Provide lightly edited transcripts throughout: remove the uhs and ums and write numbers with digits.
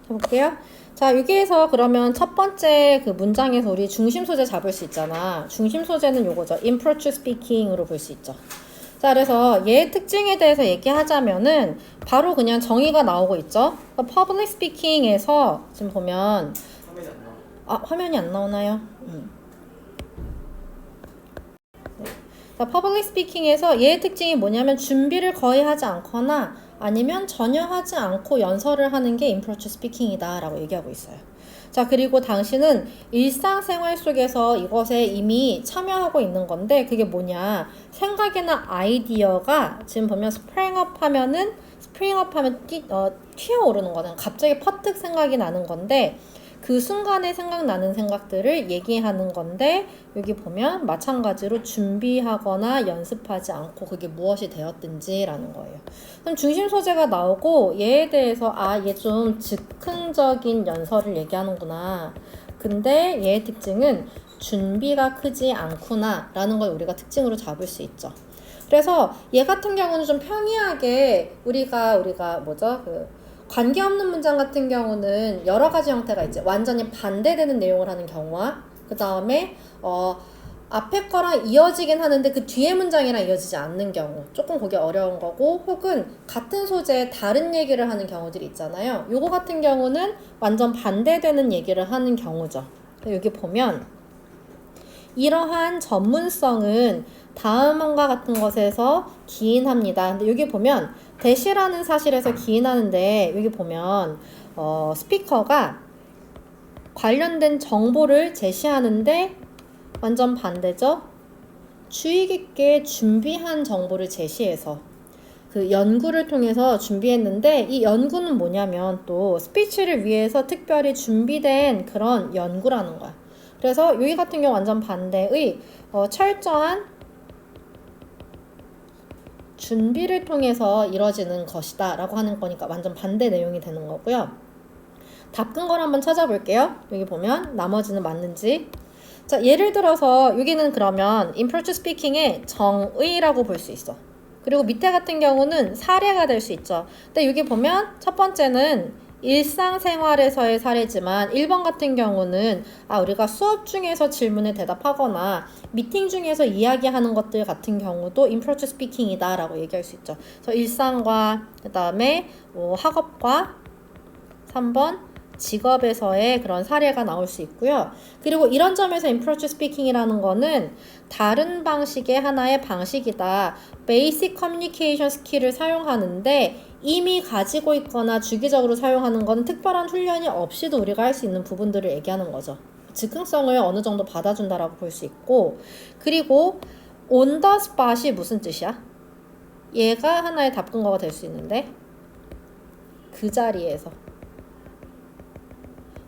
해볼게요. 자, 여기에서 그러면 첫 번째 그 문장에서 우리 중심 소재 잡을 수 있잖아. 중심 소재는 요거죠. Improper speaking으로 볼 수 있죠. 자, 그래서 얘의 특징에 대해서 얘기하자면은 바로 그냥 정의가 나오고 있죠. 그러니까 public speaking에서 지금 보면 화면이 안 나오나요? 네. 자, public speaking에서 얘의 특징이 뭐냐면 준비를 거의 하지 않거나 아니면 전혀 하지 않고 연설을 하는 게 improper speaking이다 라고 얘기하고 있어요. 자, 그리고 당신은 일상생활 속에서 이것에 이미 참여하고 있는 건데 그게 뭐냐, 생각이나 아이디어가 지금 보면 스프링업 하면 튀어오르는 거는 갑자기 퍼뜩 생각이 나는 건데 그 순간에 생각나는 생각들을 얘기하는 건데 여기 보면 마찬가지로 준비하거나 연습하지 않고 그게 무엇이 되었든지 라는 거예요. 그럼 중심 소재가 나오고 얘에 대해서 얘 좀 즉흥적인 연설을 얘기하는구나. 근데 얘의 특징은 준비가 크지 않구나 라는 걸 우리가 특징으로 잡을 수 있죠. 그래서 얘 같은 경우는 좀 평이하게 우리가 관계없는 문장 같은 경우는 여러 가지 형태가 있죠. 완전히 반대되는 내용을 하는 경우와 그 다음에 앞에 거랑 이어지긴 하는데 그 뒤에 문장이랑 이어지지 않는 경우, 조금 보기 어려운 거고, 혹은 같은 소재에 다른 얘기를 하는 경우들이 있잖아요. 요거 같은 경우는 완전 반대되는 얘기를 하는 경우죠. 여기 보면 이러한 전문성은 다음과 같은 것에서 기인합니다. 근데 여기 보면 대시라는 사실에서 기인하는데 여기 보면 스피커가 관련된 정보를 제시하는데 완전 반대죠. 주의 깊게 준비한 정보를 제시해서 그 연구를 통해서 준비했는데 이 연구는 뭐냐면 또 스피치를 위해서 특별히 준비된 그런 연구라는 거야. 그래서 여기 같은 경우 완전 반대의 철저한 준비를 통해서 이루어지는 것이다 라고 하는 거니까 완전 반대 내용이 되는 거고요. 답근 걸 한번 찾아볼게요. 여기 보면 나머지는 맞는지. 자, 예를 들어서 여기는 그러면 improper speaking의 정의라고 볼 수 있어. 그리고 밑에 같은 경우는 사례가 될 수 있죠. 근데 여기 보면 첫 번째는 일상생활에서의 사례지만 1번 같은 경우는 우리가 수업 중에서 질문에 대답하거나 미팅 중에서 이야기하는 것들 같은 경우도 improper speaking이다 라고 얘기할 수 있죠. 그래서 일상과 그 다음에 학업과 3번 직업에서의 그런 사례가 나올 수 있고요. 그리고 이런 점에서 improper speaking이라는 거는 다른 방식의 하나의 방식이다. basic communication 스킬을 사용하는데 이미 가지고 있거나 주기적으로 사용하는 건 특별한 훈련이 없이도 우리가 할 수 있는 부분들을 얘기하는 거죠. 즉흥성을 어느 정도 받아준다라고 볼 수 있고, 그리고 on the spot이 무슨 뜻이야? 얘가 하나의 답근거가 될 수 있는데 그 자리에서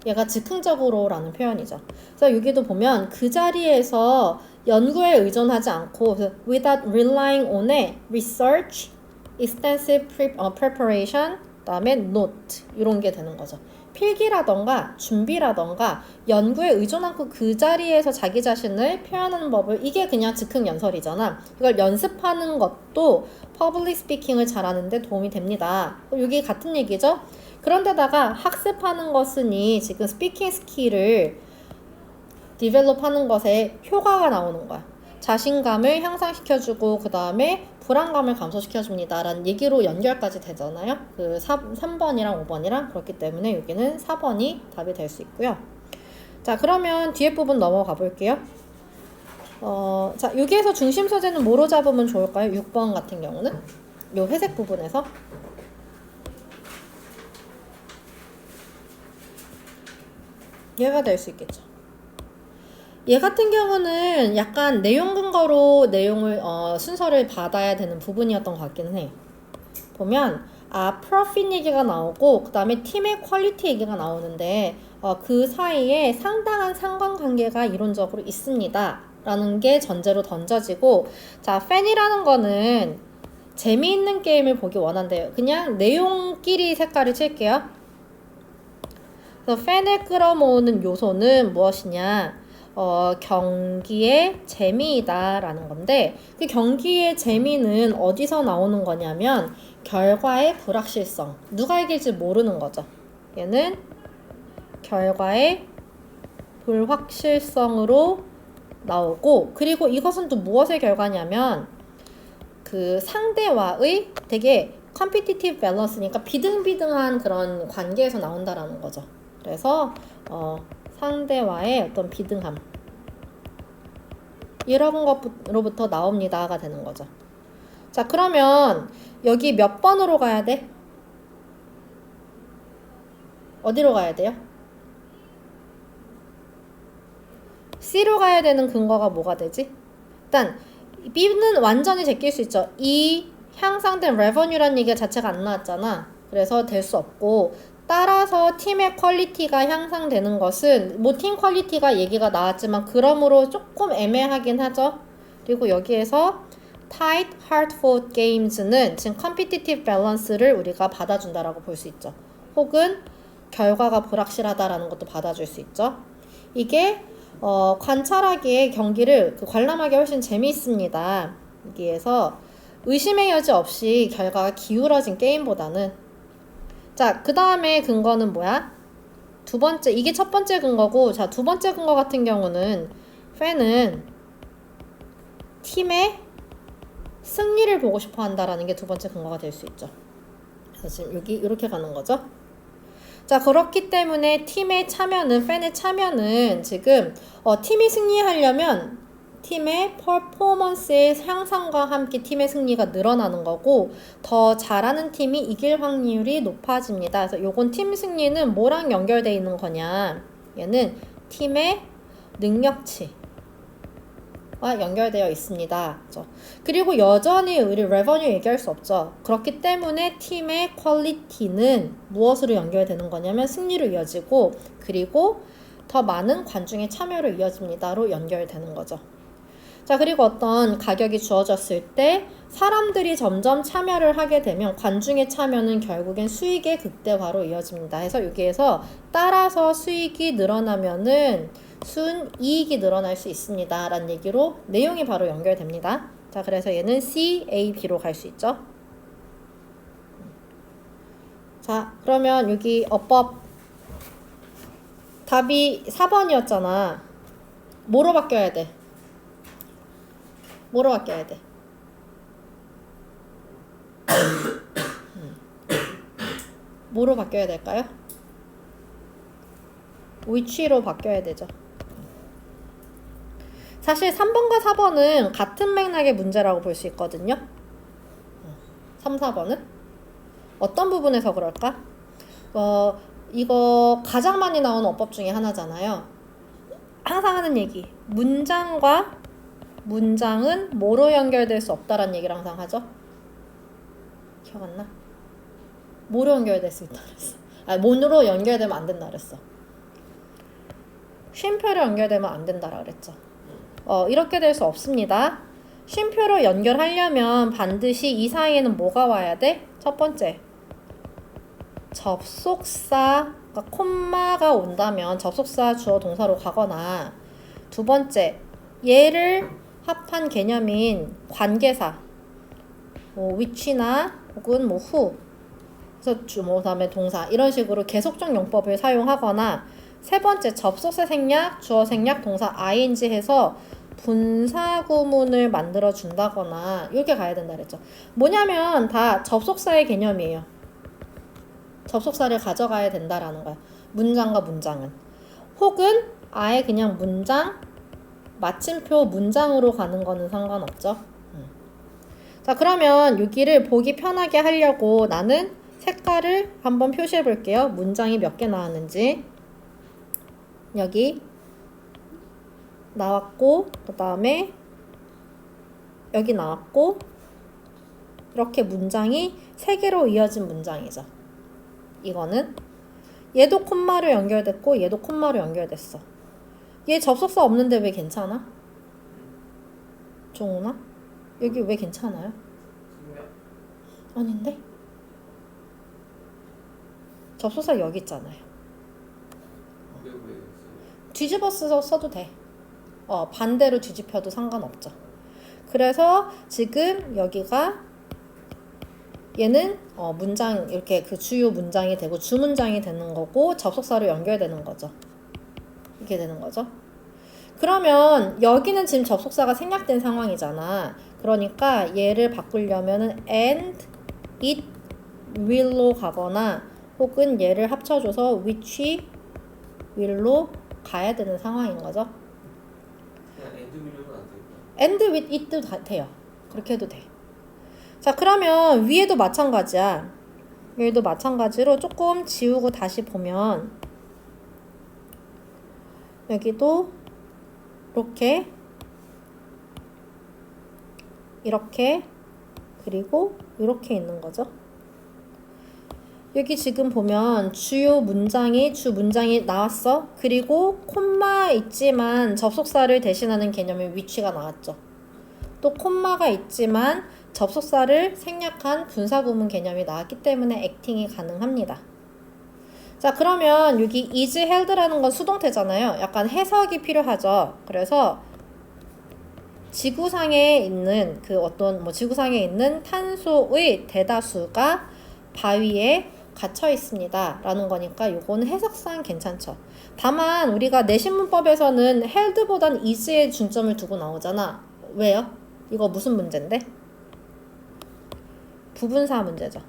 얘가 즉흥적으로 라는 표현이죠. 그래서 여기도 보면 그 자리에서 연구에 의존하지 않고 without relying on a research, extensive preparation, 그다음에 note 이런 게 되는 거죠. 필기라던가 준비라던가 연구에 의존 않고 그 자리에서 자기 자신을 표현하는 법을, 이게 그냥 즉흥 연설이잖아. 이걸 연습하는 것도 public speaking을 잘하는데 도움이 됩니다. 여기 같은 얘기죠. 그런데다가 학습하는 것은이 지금 스피킹 스킬을 디벨롭하는 것에 효과가 나오는 거야. 자신감을 향상시켜주고 그 다음에 불안감을 감소시켜줍니다 라는 얘기로 연결까지 되잖아요. 그 3번이랑 5번이랑 그렇기 때문에 여기는 4번이 답이 될 수 있고요. 자, 그러면 뒤에 부분 넘어가 볼게요. 자, 여기에서 중심 소재는 뭐로 잡으면 좋을까요? 6번 같은 경우는 요 회색 부분에서 얘가 될 수 있겠죠. 얘 같은 경우는 약간 내용 근거로 내용을 순서를 받아야 되는 부분이었던 것 같기는 해. 보면 프로핏 얘기가 나오고 그 다음에 팀의 퀄리티 얘기가 나오는데 그 사이에 상당한 상관관계가 이론적으로 있습니다 라는 게 전제로 던져지고, 자, 팬이라는 거는 재미있는 게임을 보기 원한대요. 그냥 내용끼리 색깔을 칠게요. 그래서 팬을 끌어모으는 요소는 무엇이냐, 경기의 재미이다라는 건데, 그 경기의 재미는 어디서 나오는 거냐면 결과의 불확실성, 누가 이길지 모르는 거죠. 얘는 결과의 불확실성으로 나오고, 그리고 이것은 또 무엇의 결과냐면 그 상대와의 되게 컴피티티브 밸런스니까 비등비등한 그런 관계에서 나온다라는 거죠. 그래서 상대와의 어떤 비등함 이런 것으로부터 나옵니다가 되는 거죠. 자, 그러면 여기 몇 번으로 가야 돼? 어디로 가야 돼요? C로 가야 되는 근거가 뭐가 되지? 일단 B는 완전히 제낄 수 있죠. 이 향상된 revenue라는 얘기가 자체가 안 나왔잖아. 그래서 될 수 없고, 따라서 팀의 퀄리티가 향상되는 것은 뭐 팀 퀄리티가 얘기가 나왔지만 그러므로 조금 애매하긴 하죠. 그리고 여기에서 tight, hard-fought games는 지금 competitive balance를 우리가 받아준다라고 볼 수 있죠. 혹은 결과가 불확실하다라는 것도 받아줄 수 있죠. 이게 관찰하기에 경기를 관람하기 훨씬 재미있습니다. 여기에서 의심의 여지 없이 결과가 기울어진 게임보다는. 자, 그 다음에 근거는 뭐야? 두 번째, 이게 첫 번째 근거고, 자, 두 번째 근거 같은 경우는 팬은 팀의 승리를 보고 싶어 한다라는 게 두 번째 근거가 될 수 있죠. 그래서 지금 여기 이렇게 가는 거죠. 자, 그렇기 때문에 팀의 참여는, 팬의 참여는 지금 팀이 승리하려면 팀의 퍼포먼스의 향상과 함께 팀의 승리가 늘어나는 거고, 더 잘하는 팀이 이길 확률이 높아집니다. 그래서 요건 팀 승리는 뭐랑 연결되어 있는 거냐? 얘는 팀의 능력치와 연결되어 있습니다. 그렇죠? 그리고 여전히 우리 레버뉴 얘기할 수 없죠. 그렇기 때문에 팀의 퀄리티는 무엇으로 연결되는 거냐면 승리로 이어지고, 그리고 더 많은 관중의 참여로 이어집니다로 연결되는 거죠. 자, 그리고 어떤 가격이 주어졌을 때 사람들이 점점 참여를 하게 되면 관중의 참여는 결국엔 수익의 극대화로 이어집니다. 그래서 여기에서 따라서 수익이 늘어나면은 순이익이 늘어날 수 있습니다 라는 얘기로 내용이 바로 연결됩니다. 자, 그래서 얘는 C, A, B로 갈 수 있죠. 자, 그러면 여기 어법 답이 4번이었잖아. 뭐로 바뀌어야 돼? 뭐로 바뀌어야 돼? 뭐로 바뀌어야 될까요? 위치로 바뀌어야 되죠. 사실 3번과 4번은 같은 맥락의 문제라고 볼 수 있거든요. 3, 4번은 어떤 부분에서 그럴까? 이거 가장 많이 나오는 어법 중에 하나잖아요. 항상 하는 얘기, 문장과 문장은 뭐로 연결될 수 없다라는 얘기를 항상 하죠. 기억 안 나? 뭐로 연결될 수 있다 그랬어? 뭐로 연결되면 안 된다 그랬어. 쉼표로 연결되면 안 된다라 그랬죠. 이렇게 될 수 없습니다. 쉼표로 연결하려면 반드시 이 사이에는 뭐가 와야 돼? 첫 번째, 접속사, 그러니까 콤마가 온다면 접속사 주어 동사로 가거나, 두 번째, 얘를 합한 개념인 관계사, which나 혹은 who, 그래서 주어 다음에 동사 이런 식으로 계속적 용법을 사용하거나, 세 번째, 접속사 생략, 주어 생략, 동사 ing 해서 분사 구문을 만들어 준다거나 이렇게 가야 된다 그랬죠. 뭐냐면 다 접속사의 개념이에요. 접속사를 가져가야 된다라는 거야. 문장과 문장은. 혹은 아예 그냥 문장, 마침표 문장으로 가는 거는 상관없죠. 자, 그러면 여기를 보기 편하게 하려고 나는 색깔을 한번 표시해 볼게요. 문장이 몇 개 나왔는지. 여기 나왔고, 그 다음에 여기 나왔고, 이렇게 문장이 3개로 이어진 문장이죠. 이거는 얘도 콤마로 연결됐고 얘도 콤마로 연결됐어. 얘 접속사 없는데 왜 괜찮아? 종훈아? 여기 왜 괜찮아요? 아닌데? 접속사 여기 있잖아요. 뒤집어서 써도 돼. 반대로 뒤집혀도 상관없죠. 그래서 지금 여기가 얘는 문장 이렇게 그 주요 문장이 되고 주문장이 되는 거고 접속사로 연결되는 거죠. 이게 되는 거죠. 그러면 여기는 지금 접속사가 생략된 상황이잖아. 그러니까 얘를 바꾸려면은 and, it, will로 가거나 혹은 얘를 합쳐줘서 which, will로 가야 되는 상황인 거죠. 그냥 and will로는 안 될까? and with it도 돼요. 그렇게 해도 돼. 자, 그러면 위에도 마찬가지야. 여기도 마찬가지로 조금 지우고 다시 보면 여기도 이렇게 그리고 이렇게 있는 거죠. 여기 지금 보면 주요 문장이 주 문장이 나왔어. 그리고 콤마 있지만 접속사를 대신하는 개념이 which가 나왔죠. 또 콤마가 있지만 접속사를 생략한 분사구문 개념이 나왔기 때문에 액팅이 가능합니다. 자, 그러면 여기 is held라는 건 수동태잖아요. 약간 해석이 필요하죠. 그래서 지구상에 있는 지구상에 있는 탄소의 대다수가 바위에 갇혀 있습니다. 라는 거니까 요거는 해석상 괜찮죠. 다만 우리가 내신문법에서는 held보단 is에 중점을 두고 나오잖아. 왜요? 이거 무슨 문제인데? 부분사 문제죠.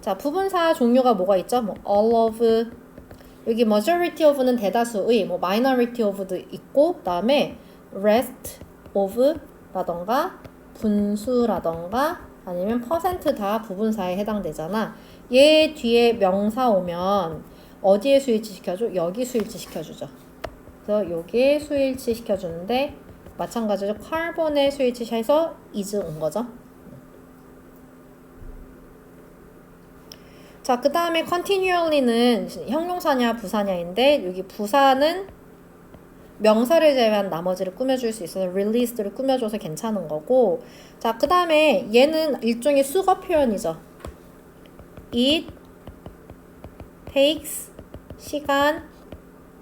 자, 부분사 종류가 뭐가 있죠? 뭐 all of, 여기 majority of는 대다수의, 뭐 minority of도 있고, 그다음에 rest of 라던가 분수라던가 아니면 퍼센트 다 부분사에 해당되잖아. 얘 뒤에 명사 오면 어디에 수일치 시켜줘? 여기 수일치 시켜주죠. 그래서 여기에 수일치 시켜주는데 마찬가지로 카본에 수일치해서 is 온 거죠. 자, 그 다음에 continually는 형용사냐 부사냐인데 여기 부사는 명사를 제외한 나머지를 꾸며줄 수 있어서 released를 꾸며줘서 괜찮은 거고, 자, 그 다음에 얘는 일종의 수거 표현이죠. It takes 시간,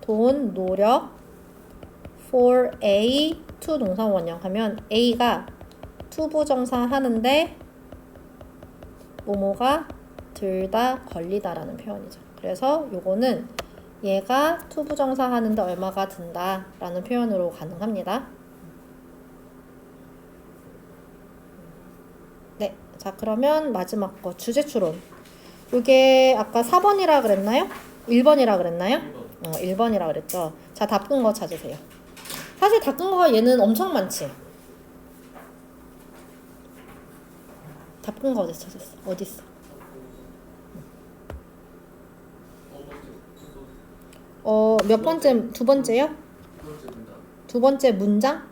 돈, 노력 for A to 동사 원형하면 A가 to 부정사 하는데 뭐뭐가 둘 다 걸리다라는 표현이죠. 그래서 요거는 얘가 to 부정사 하는데 얼마가 든다 라는 표현으로 가능합니다. 네, 자, 그러면 마지막 거 주제 추론. 요게 아까 4번이라 그랬나요? 1번이라 그랬나요? 1번이라 그랬죠. 자, 답근 거 찾으세요. 사실 답근 거가 얘는 엄청 많지. 답근 거 어디서 찾았어? 어디 있어? 몇 번째, 두 번째요? 두 번째 문장?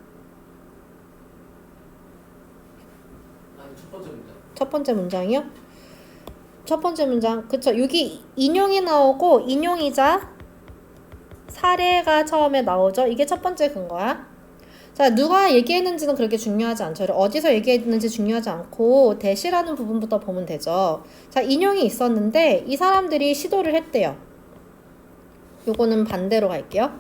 아니, 첫 번째 문장. 첫 번째 문장이요? 첫 번째 문장, 그쵸. 여기 인용이 나오고 인용이자 사례가 처음에 나오죠. 이게 첫 번째 근거야. 자, 누가 얘기했는지는 그렇게 중요하지 않죠. 어디서 얘기했는지 중요하지 않고 대시라는 부분부터 보면 되죠. 자, 인용이 있었는데 이 사람들이 시도를 했대요. 요거는 반대로 갈게요.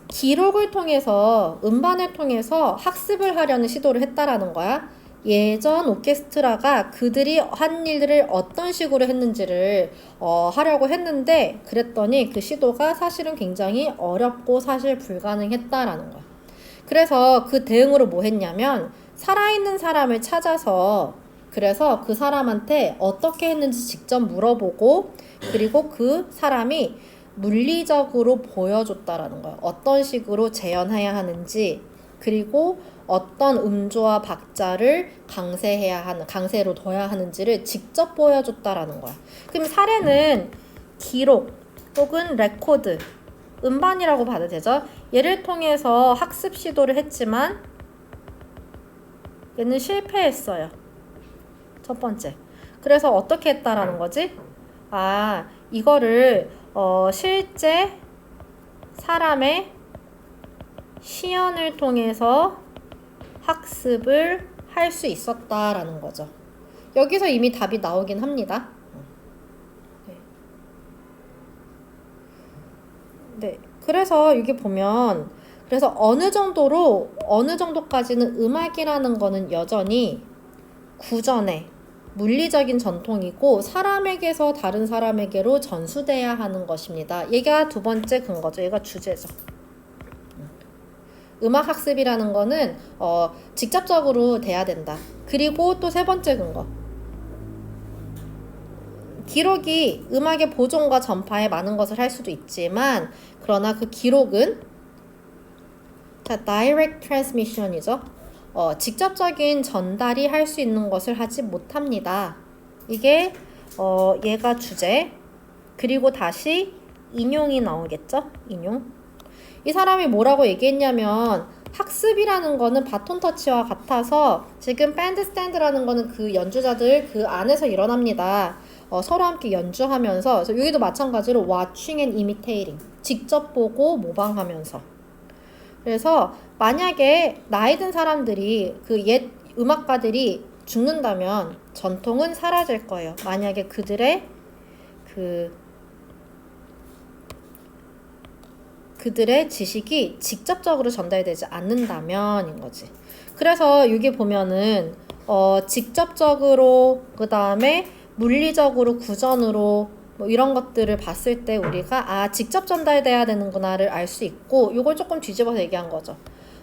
기록을 통해서 음반을 통해서 학습을 하려는 시도를 했다라는 거야. 예전 오케스트라가 그들이 한 일들을 어떤 식으로 했는지를 하려고 했는데 그랬더니 그 시도가 사실은 굉장히 어렵고 사실 불가능했다라는 거야. 그래서 그 대응으로 뭐 했냐면 살아있는 사람을 찾아서 그래서 그 사람한테 어떻게 했는지 직접 물어보고 그리고 그 사람이 물리적으로 보여줬다라는 거예요. 어떤 식으로 재현해야 하는지 그리고 어떤 음조와 박자를 강세로 둬야 하는지를 직접 보여줬다라는 거야. 그럼 사례는 기록 혹은 레코드, 음반이라고 봐도 되죠. 얘를 통해서 학습 시도를 했지만 얘는 실패했어요. 첫 번째. 그래서 어떻게 했다라는 거지? 아, 이거를 실제 사람의 시연을 통해서 학습을 할 수 있었다라는 거죠. 여기서 이미 답이 나오긴 합니다. 네. 그래서 여기 보면 그래서 어느 정도까지는 음악이라는 거는 여전히 구전의 물리적인 전통이고 사람에게서 다른 사람에게로 전수돼야 하는 것입니다. 얘가 두 번째 근거죠. 얘가 주제죠. 음악 학습이라는 거는 직접적으로 돼야 된다. 그리고 또 세 번째 근거. 기록이 음악의 보존과 전파에 많은 것을 할 수도 있지만 그러나 그 기록은 direct transmission이죠. 직접적인 전달이 할 수 있는 것을 하지 못합니다. 이게 얘가 주제. 그리고 다시 인용이 나오겠죠? 인용. 이 사람이 뭐라고 얘기했냐면 학습이라는 거는 바톤 터치와 같아서 지금 밴드 스탠드라는 거는 그 연주자들 그 안에서 일어납니다. 서로 함께 연주하면서 그래서 여기도 마찬가지로 watching and imitating 직접 보고 모방하면서 그래서 만약에 나이 든 사람들이 그 옛 음악가들이 죽는다면 전통은 사라질 거예요. 만약에 그들의 지식이 직접적으로 전달되지 않는다면인 거지. 그래서 여기 보면은 직접적으로 그 다음에 물리적으로 구전으로 뭐 이런 것들을 봤을 때 우리가 직접 전달돼야 되는구나를 알 수 있고 이걸 조금 뒤집어서 얘기한 거죠.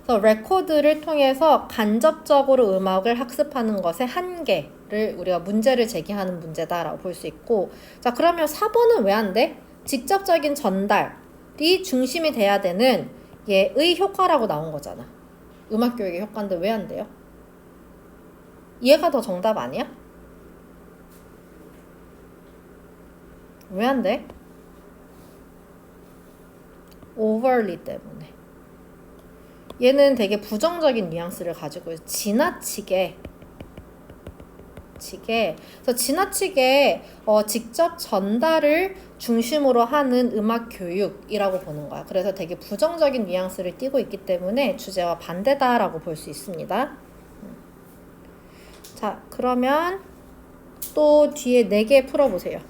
그래서 레코드를 통해서 간접적으로 음악을 학습하는 것의 한계를 우리가 문제를 제기하는 문제다라고 볼 수 있고 자 그러면 4번은 왜 안 돼? 직접적인 전달이 중심이 돼야 되는 얘의 효과라고 나온 거잖아. 음악교육의 효과인데 왜 안 돼요? 얘가 더 정답 아니야? 왜 안 돼? overly 때문에. 얘는 되게 부정적인 뉘앙스를 가지고 지나치게 그래서 지나치게 직접 전달을 중심으로 하는 음악 교육이라고 보는 거야. 그래서 되게 부정적인 뉘앙스를 띠고 있기 때문에 주제와 반대다라고 볼 수 있습니다. 자, 그러면 또 뒤에 4개 풀어보세요.